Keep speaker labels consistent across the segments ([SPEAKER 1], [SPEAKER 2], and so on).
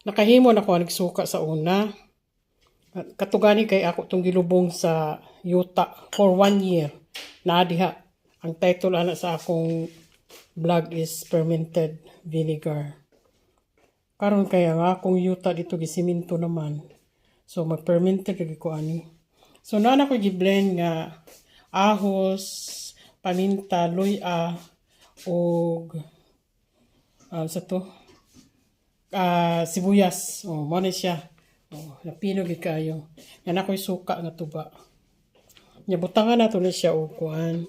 [SPEAKER 1] Nakahimo na ko nagsuka sa una. Katugani kay ako tong gilubong sa yuta for 1 year. Na diha. Ang title ana sa akong vlog is fermented vinegar. Karon kaya nga akong yuta dito gisiminto naman. So mag-fermented lagi ko ani. So na ko gi-blend nga ahos, paminta, luya og sa to sibuyas. Oh, mo na siya. Oh, napino gid kayo. Yan ako'y suka nga tuba. Nya butangan nato na siya og kuan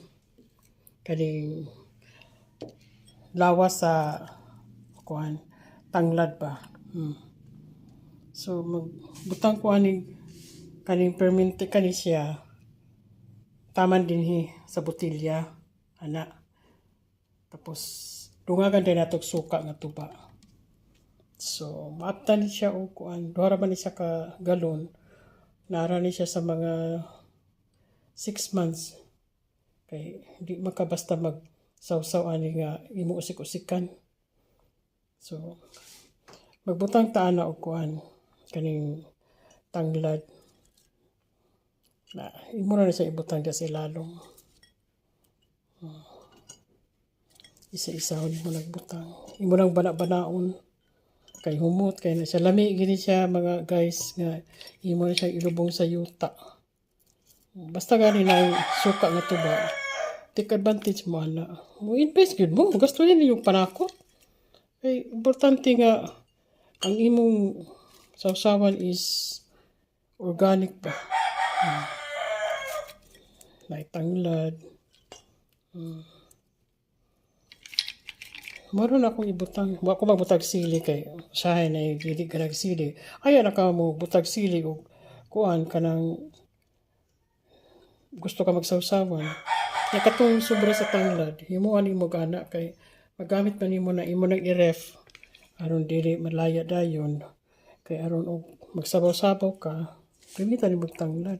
[SPEAKER 1] kaning lawas sa kuan tanglad ba. So magbutang ko ani kaning fermented kani siya taman dinhi sa botilya ana. Tapos dungagan din nato suka nga tuba. So, maaptan ni siya o kuan. Duhara ba ni siya ka galon. Nara ni siya sa mga 6 months. Kay hindi makabasta mag-saw-saw ani nga imo usik-usikan. So, magbutang taan na o kuan. Kaning tanglad. Na, imo na siya ibutang sa ilalong. Isa-isa mo nagbutang. Imo nang bana-banaon. Kay humot kay na siya lami gini siya mga guys nga imo na siya ilubong sa yuta. Basta gani na suka nga tuba. Take advantage mo ana. Mo invest gud mo, gasto yan yung panakot. Kay importante nga ang imong sawsawan is organic ba. May tanglad. Maron akong ibutang. Wa ko magbutag sili kay usahay na dili ka nagsili. Aya na ka mo butag sili og kuan kanang gusto ka magsawsawan. Kaya katong sobra sa tanglad, himuan mo gana kay magamit man nimo na imo nang i-ref aron dili malaya dayon. Kay aron og magsabaw-sabaw ka, gamitan nimo tanglad.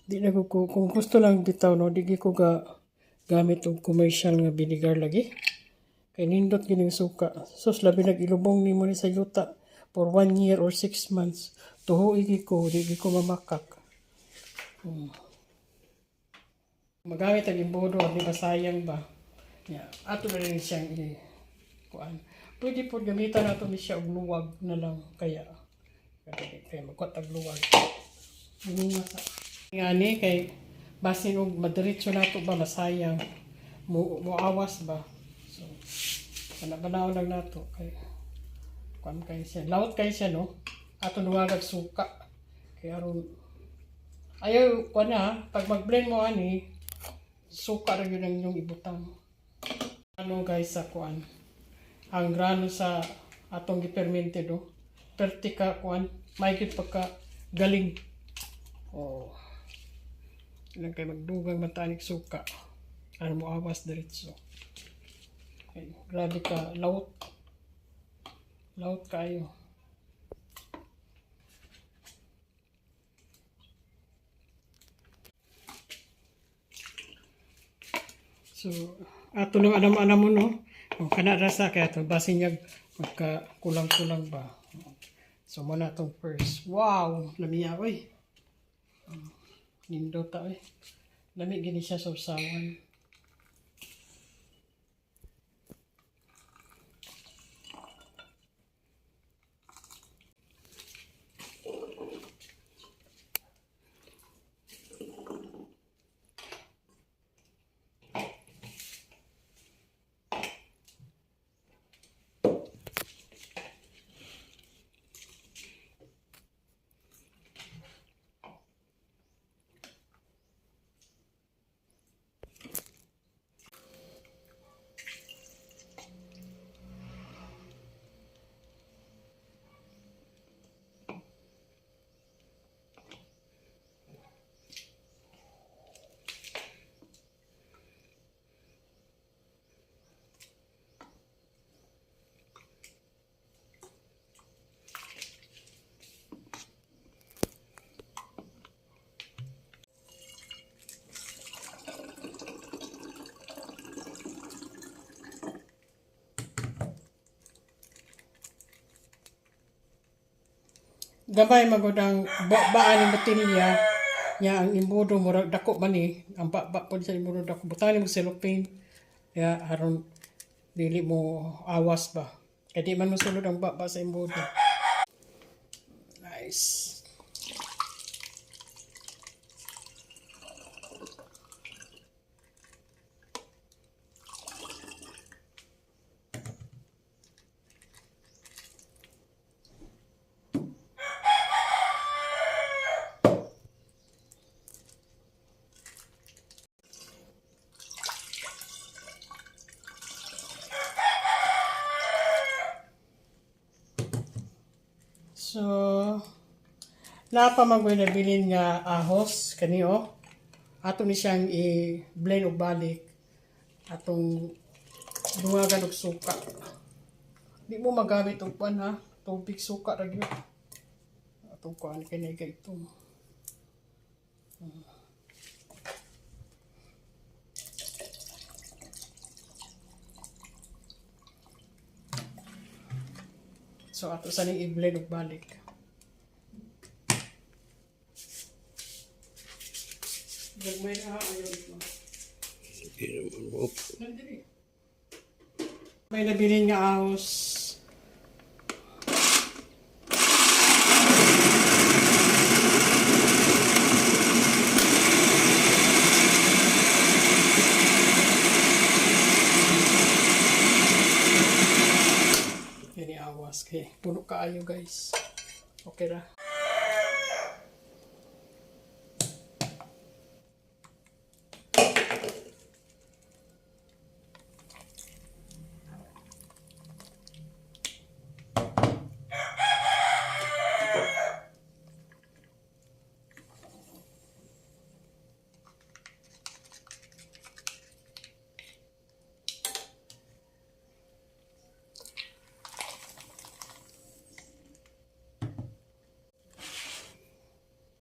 [SPEAKER 1] Di na ko kung gusto lang bitaw no, di ko ga gamit og commercial nga vinegar lagi. Kay nindot gining suka. Sus labi nag-ilubong nimo ni sa yuta for 1 year or 6 months. Tuhoy ko, di ko mamakak. Magamit ang imbodo, di ba sayang ba? Yeah. Ato na rin siyang kuan. Pwede po gamitan nato ni siya og luwag na lang kaya magkuat og luwag. Ngani kay basin og madiretso nato ba masayang muawas ba. So banaw lang nato kay kuan kay siya. Laut kay siya no. Ato luwag suka. Kay aron ayaw kuan na pag mag-blend mo ani suka ra gyud ang inyong ibutang. Ano guys sa kuan ang grano sa atong gipermente do. Pertika kuan may gid pagka galing. Oh. Ilang kay magdugang matanik suka. Ano mo awas diretso. Okay, grabe ka. Laut. Laut kayo. So, ato nung anam-anam mo no. Kung kanarasa kaya ito. Basin niya magka kulang-kulang ba. So, muna itong first. Wow! Lamiya ko eh. Nindota eh. Lamig gini siya sa usawan. gamay magod ang baan ng botilya nya ang imbudo murag dako man ni ang baba po sa imbudo dako butang mo cellophane ya aron dili mo awas ba kay di man mosulod ang baba sa imbudo. Nice. So, napamagway na bilin nga ahos, kaniyo. Ato ni siyang i-blend o balik. Atong dungagan og suka. Di mo magamit og pan ha. Tubig suka ra gyud. Atong kuan kini kay ito. So ato sa ning i-blend og balik. Gagmay na ayon ito. May nabilin nga ahos. Ini awas kay puno kaayo guys. Okay ra.